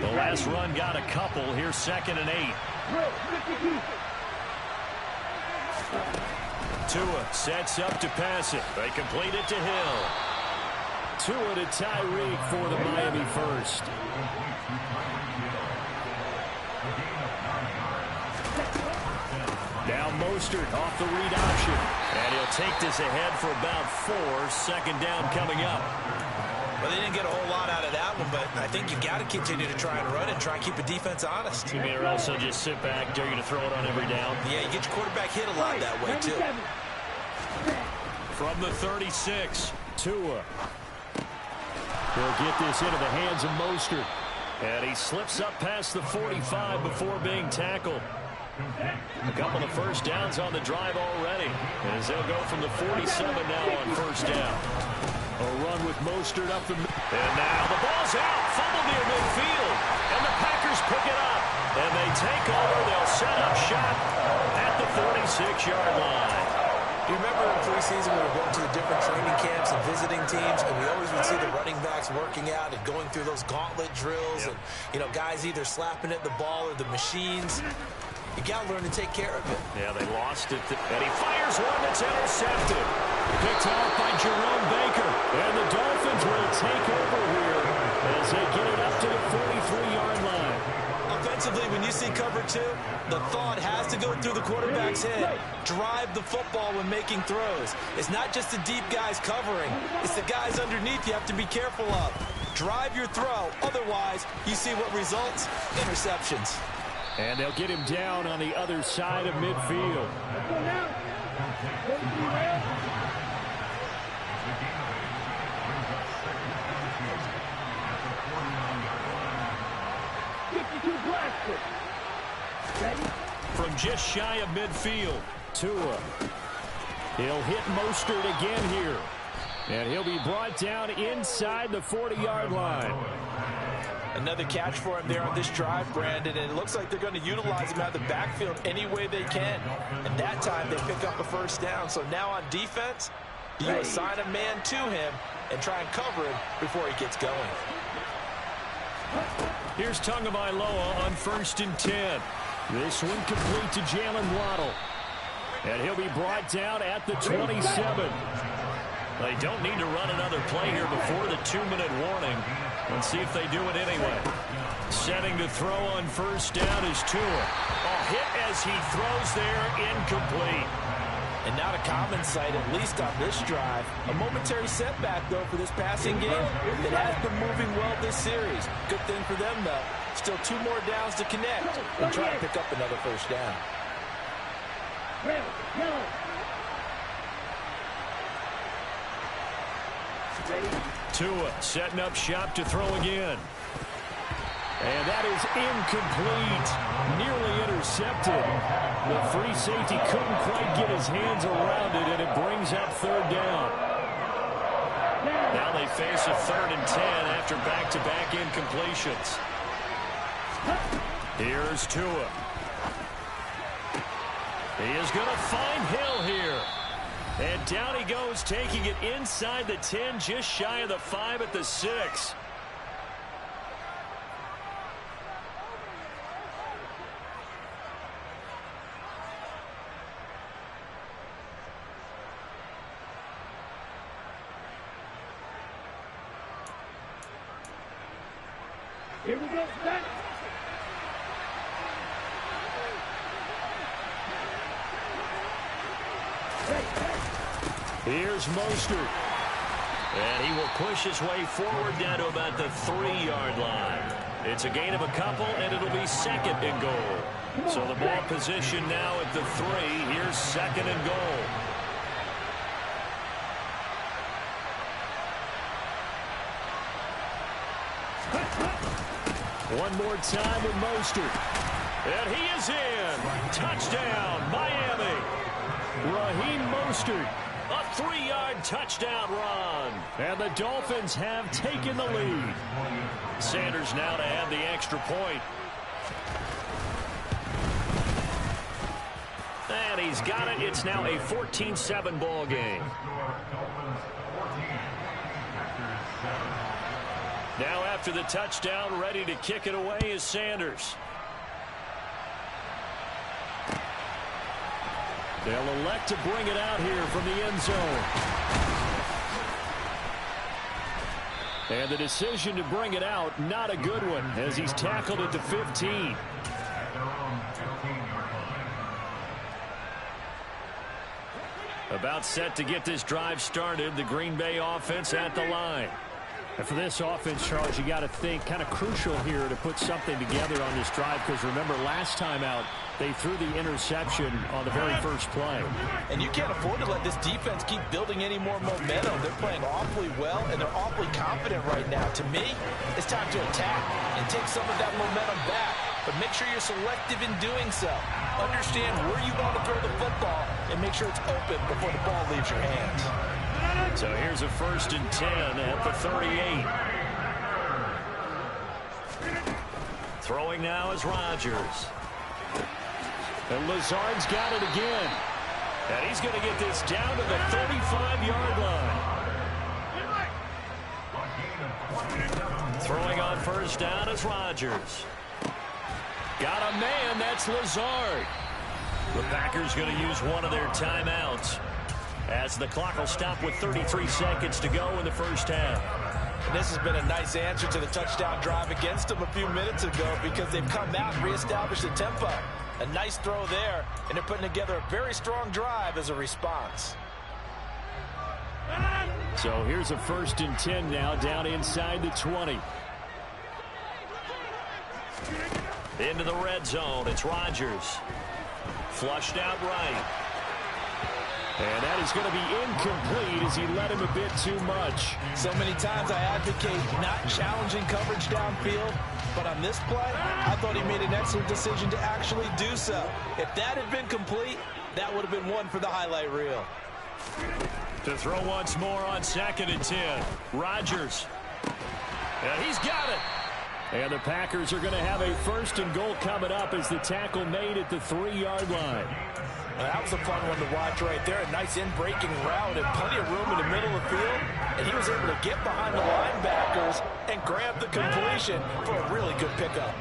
The last run got a couple. Here's 2nd and 8. Tua sets up to pass it. They complete it to Hill. Tua to Tyreek for the Miami first. Now Mostert off the read option. And he'll take this ahead for about 4. 2nd down coming up. Well, they didn't get a whole lot out of that one, but I think you got to continue to try and run it and try and keep the defense honest. You mean, or also just sit back, dare you to throw it on every down? Yeah, you get your quarterback hit a lot that way, too. From the 36, Tua. He'll get this into the hands of Mostert. And he slips up past the 45 before being tackled. A couple of first downs on the drive already, as they'll go from the 47 now on first down. A run with Mostert up the middle. And now the ball's out. Fumble near midfield. And the Packers pick it up. And they take over. They'll set up shop at the 46-yard line. You remember in preseason we were going to the different training camps and visiting teams, and we always would see the running backs working out and going through those gauntlet drills, and, you know, guys either slapping at the ball or the machines. You got to learn to take care of it. Yeah, they lost it. And he fires one that's intercepted. Picked off by Jerome Baker. And the Dolphins will take over here as they get it up to the 43-yard line. Offensively, when you see cover 2, the thought has to go through the quarterback's head. Drive the football when making throws. It's not just the deep guys covering. It's the guys underneath you have to be careful of. Drive your throw. Otherwise, you see what results? Interceptions. And they'll get him down on the other side of midfield. From just shy of midfield, Tua. He'll hit Mostert again here. And he'll be brought down inside the 40-yard line. Another catch for him there on this drive, Brandon, and it looks like they're going to utilize him out of the backfield any way they can. And that time they pick up a first down. So now on defense, you assign a man to him and try and cover him before he gets going. Here's Tagovailoa on 1st and 10. This one complete to Jalen Waddle. And he'll be brought down at the 27. They don't need to run another play here before the 2-minute warning. Let's see if they do it anyway. Setting to throw on first down is Tua. A hit as he throws there, incomplete. And not a common sight, at least on this drive. A momentary setback, though, for this passing game that has been moving well this series. Good thing for them, though. Still 2 more downs to connect and try to pick up another first down. Tua setting up shop to throw again. And that is incomplete. Nearly intercepted. The free safety couldn't quite get his hands around it, and it brings up 3rd down. Now they face a 3rd and 10 after back-to-back incompletions. Here's Tua. He is going to find Hill here. And down he goes, taking it inside the 10, just shy of the 5 at the 6. Here we go, set. Here's Mostert. And he will push his way forward down to about the 3-yard line. It's a gain of a couple, and it'll be 2nd and goal. So the ball position now at the 3. Here's 2nd and goal. One more time with Mostert. And he is in. Touchdown, Miami. Raheem Mostert. A 3-yard touchdown run. And the Dolphins have taken the lead. Sanders now to add the extra point. And he's got it. It's now a 14-7 ball game. Now after the touchdown, ready to kick it away is Sanders. They'll elect to bring it out here from the end zone. And the decision to bring it out, not a good one, as he's tackled at the 15. About set to get this drive started, the Green Bay offense at the line. And for this offense, Charles, you got to think kind of crucial here to put something together on this drive, because remember last time out they threw the interception on the very first play. And you can't afford to let this defense keep building any more momentum. They're playing awfully well, and they're awfully confident right now. To me, it's time to attack and take some of that momentum back. But make sure you're selective in doing so. Understand where you want to throw the football and make sure it's open before the ball leaves your hands. So here's a 1st and 10 at the 38. Throwing now is Rodgers. And Lazard's got it again. And he's going to get this down to the 35-yard line. Throwing on 1st down is Rodgers. Got a man, that's Lazard. The Packers going to use one of their timeouts, as the clock will stop with 33 seconds to go in the first half. And this has been a nice answer to the touchdown drive against them a few minutes ago, because they've come out and reestablished the tempo. A nice throw there, and they're putting together a very strong drive as a response. So here's a 1st and 10 now, down inside the 20. Into the red zone, it's Rodgers. Flushed out right. And that is going to be incomplete as he led him a bit too much. So many times I advocate not challenging coverage downfield, but on this play, I thought he made an excellent decision to actually do so. If that had been complete, that would have been one for the highlight reel. To throw once more on 2nd and 10. Rodgers. And he's got it. And the Packers are going to have a 1st and goal coming up as the tackle made at the 3-yard line. Well, that was a fun one to watch right there. A nice in-breaking route and plenty of room in the middle of the field. And he was able to get behind the linebackers and grab the completion for a really good pickup.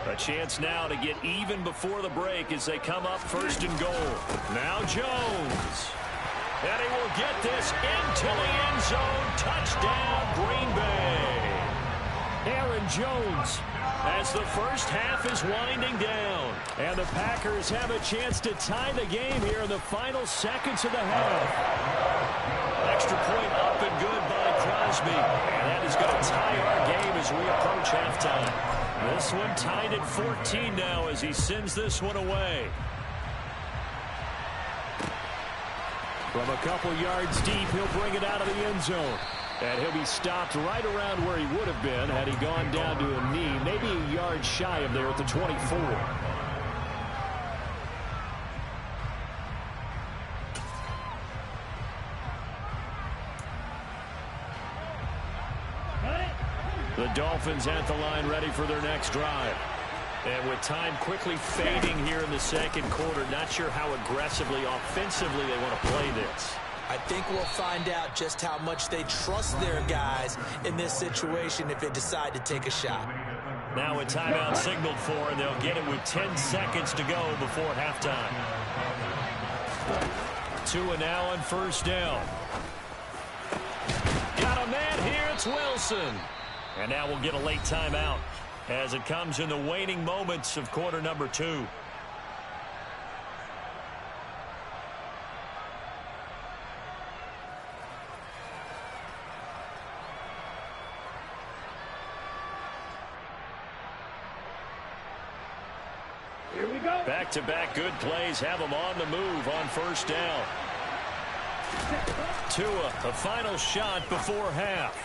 A chance now to get even before the break as they come up 1st and goal. Now Jones. And he will get this into the end zone. Touchdown, Green Bay. Aaron Jones, as the first half is winding down. And the Packers have a chance to tie the game here in the final seconds of the half. Extra point up and good by Crosby. And that is going to tie our game as we approach halftime. This one tied at 14 now as he sends this one away. From a couple yards deep, he'll bring it out of the end zone. And he'll be stopped right around where he would have been had he gone down to a knee, maybe a yard shy of there at the 24. The Dolphins at the line ready for their next drive. And with time quickly fading here in the second quarter, not sure how aggressively, offensively they want to play this. I think we'll find out just how much they trust their guys in this situation if they decide to take a shot. Now a timeout signaled for, and they'll get it with 10 seconds to go before halftime. Tua now on 1st down. Got a man here, it's Wilson. And now we'll get a late timeout as it comes in the waning moments of quarter number 2. Back-to-back good plays have them on the move on 1st down. Tua, the final shot before half.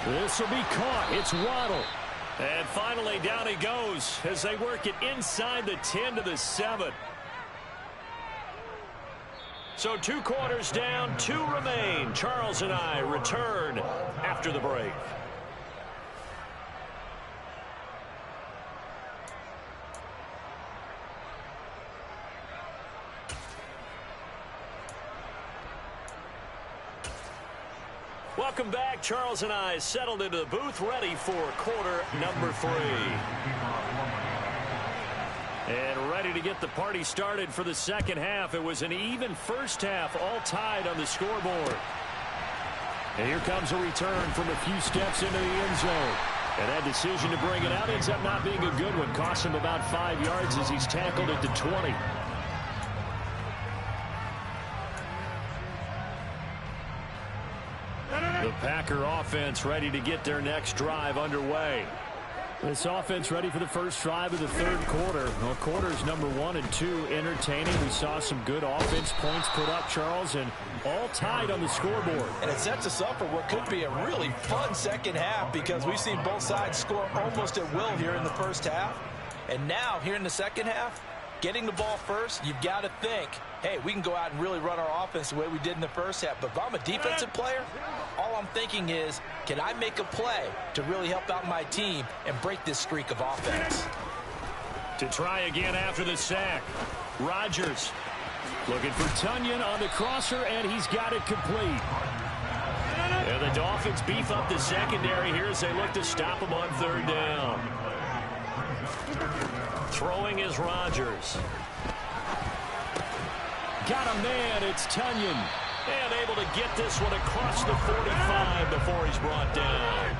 This will be caught. It's Waddle. And finally down he goes as they work it inside the 10 to the 7. So 2 quarters down, 2 remain. Charles and I return after the break. Welcome back. Charles and I settled into the booth, ready for quarter number 3. And ready to get the party started for the second half. It was an even first half, all tied on the scoreboard. And here comes a return from a few steps into the end zone. And that decision to bring it out ends up not being a good one. Cost him about 5 yards as he's tackled at the 20. The Packer offense ready to get their next drive underway. This offense ready for the first drive of the third quarter. Well, quarters number 1 and 2 entertaining. We saw some good offense points put up, Charles, and all tied on the scoreboard. And it sets us up for what could be a really fun second half because we've seen both sides score almost at will here in the first half. And now, here in the second half, getting the ball first, you've got to think, hey, we can go out and really run our offense the way we did in the first half. But if I'm a defensive player, all I'm thinking is, can I make a play to really help out my team and break this streak of offense? To try again after the sack, Rodgers looking for Tunyon on the crosser, and he's got it complete. And the Dolphins beef up the secondary here as they look to stop him on third down. Throwing is Rodgers. Got a man, it's Tunyon. And able to get this one across the 45 before he's brought down.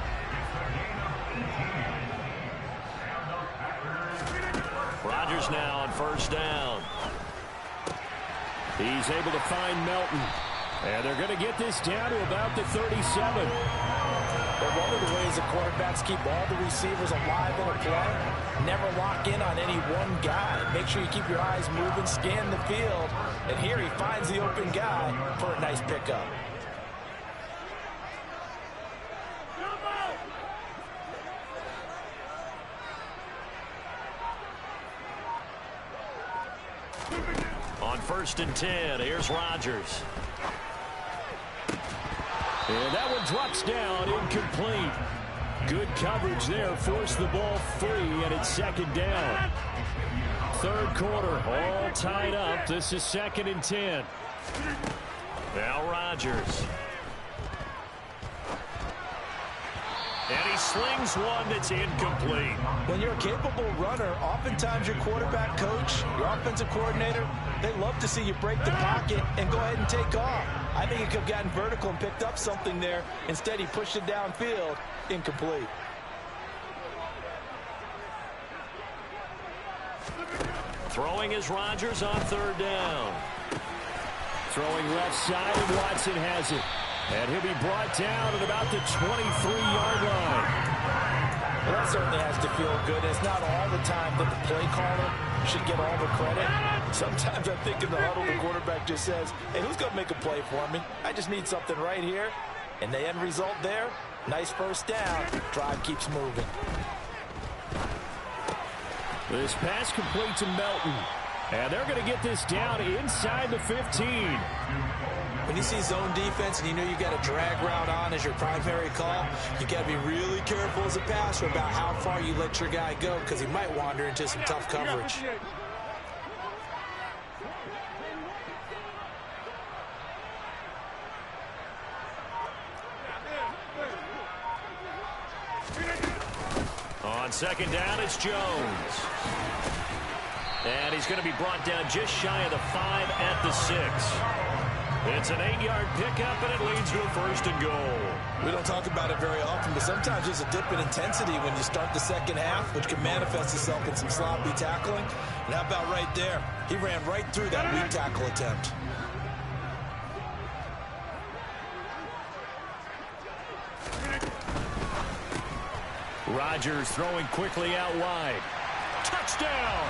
Rodgers now on first down. He's able to find Melton. And they're going to get this down to about the 37. But one of the ways the quarterbacks keep all the receivers alive in a play, never lock in on any one guy. Make sure you keep your eyes moving, scan the field. And here he finds the open guy for a nice pickup. On 1st and 10, here's Rodgers. And that one drops down, incomplete. Good coverage there, forced the ball free, and it's second down. Third quarter, all tied up. This is 2nd and 10. Now Rodgers. And he slings one that's incomplete. When you're a capable runner, oftentimes your quarterback coach, your offensive coordinator, they love to see you break the pocket and go ahead and take off. I think he could have gotten vertical and picked up something there. Instead, he pushed it downfield, incomplete. Throwing is Rodgers on third down. Throwing left side, and Watson has it. And he'll be brought down at about the 23-yard line. Well, that certainly has to feel good. It's not all the time that the play caller should get all the credit. Sometimes I think in the huddle, the quarterback just says, hey, who's going to make a play for me? I just need something right here. And the end result there, nice first down. Drive keeps moving. This pass complete to Melton. And they're going to get this down inside the 15. When you see zone defense and you know you got a drag route on as your primary call, you got to be really careful as a passer about how far you let your guy go because he might wander into some tough coverage. On second down, it's Jones. And he's going to be brought down just shy of the 5 at the 6. It's an 8-yard pickup, and it leads to a 1st and goal. We don't talk about it very often, but sometimes there's a dip in intensity when you start the second half, which can manifest itself in some sloppy tackling. And how about right there? He ran right through that weak tackle attempt. Rodgers throwing quickly out wide. Touchdown!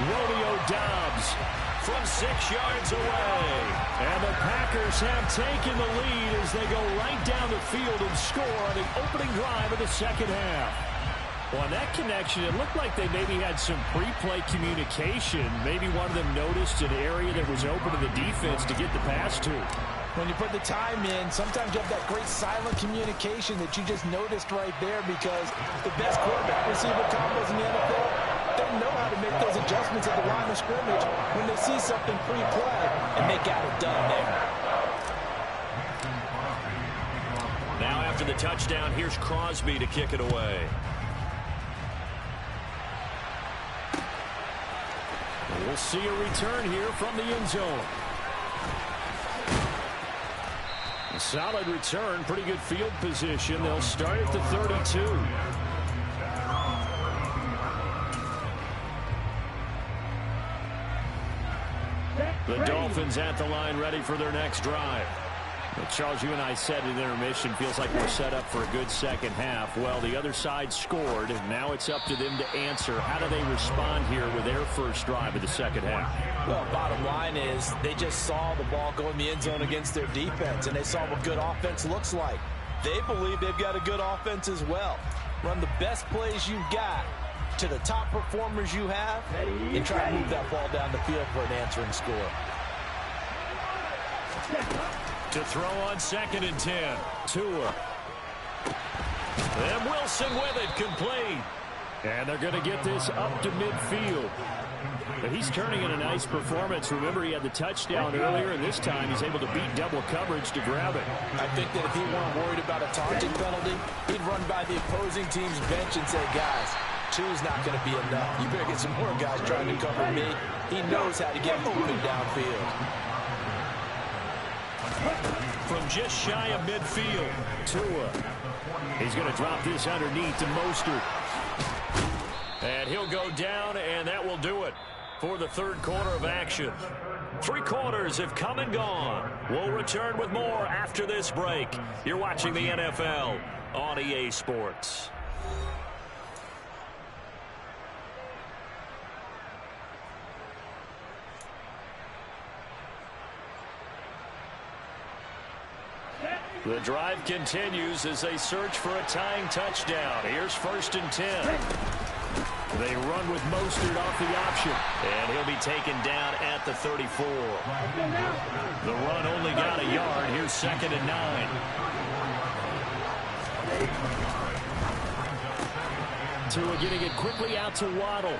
Romeo Doubs from 6 yards away. And the Packers have taken the lead as they go right down the field and score on the opening drive of the second half. Well, on that connection, it looked like they maybe had some pre-play communication. Maybe one of them noticed an area that was open to the defense to get the pass to. When you put the time in, sometimes you have that great silent communication that you just noticed right there because the best quarterback-receiver combos in the NFL, they know how to make those adjustments at the line of scrimmage when they see something pre-play, and they got it done there. the touchdown. Here's Crosby to kick it away. We'll see a return here from the end zone. A solid return, pretty good field position. They'll start at the 32. The Dolphins at the line ready for their next drive. Well, Charles, you and I said in intermission, feels like we're set up for a good second half. Well, the other side scored, and now it's up to them to answer. How do they respond here with their first drive of the second half? Well, bottom line is they just saw the ball go in the end zone against their defense, and they saw what good offense looks like. They believe they've got a good offense as well. Run the best plays you've got to the top performers you have, and try to move that ball down the field for an answering score. To throw on 2nd and 10. Tua. And Wilson with it, complete. And they're going to get this up to midfield. But he's turning in a nice performance. Remember, he had the touchdown earlier, and this time he's able to beat double coverage to grab it. I think that if he weren't worried about a taunting penalty, he'd run by the opposing team's bench and say, guys, two's not going to be enough. You better get some more guys trying to cover me. He knows how to get open downfield. From just shy of midfield, Tua. He's going to drop this underneath to Mostert. And he'll go down, and that will do it for the third quarter of action. 3 quarters have come and gone. We'll return with more after this break. You're watching the NFL on EA Sports. The drive continues as they search for a tying touchdown. Here's 1st and 10. They run with Mostert off the option. And he'll be taken down at the 34. The run only got a yard. Here's 2nd and 9. Tua getting it quickly out to Waddle.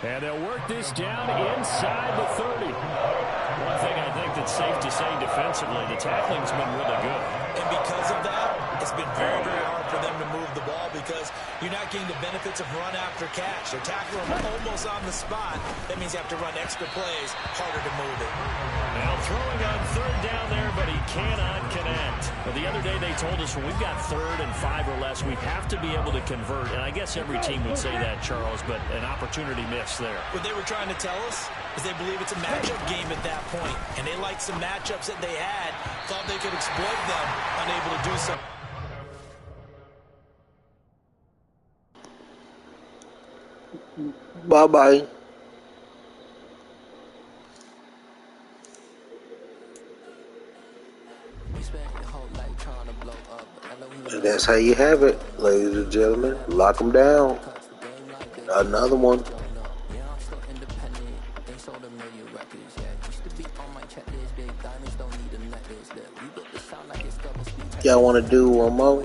And they'll work this down inside the 30. One thing I think that's safe to say defensively, the tackling's been really good. And because of that, it's been very, very hard for them to move the ball because you're not getting the benefits of run after catch. They're tackling them almost on the spot. That means you have to run extra plays, harder to move it. Now throwing on 3rd down there, but he cannot connect. Well, the other day they told us when we've got 3rd and 5 or less, we have to be able to convert. And I guess every team would say that, Charles, but an opportunity missed there. What they were trying to tell us is they believe it's a matchup game at that point, and they liked some matchups that they had, thought they could exploit them, unable to do so. Bye-bye. And that's how you have it, ladies and gentlemen. Lock them down. Another one. Y'all want to do one more?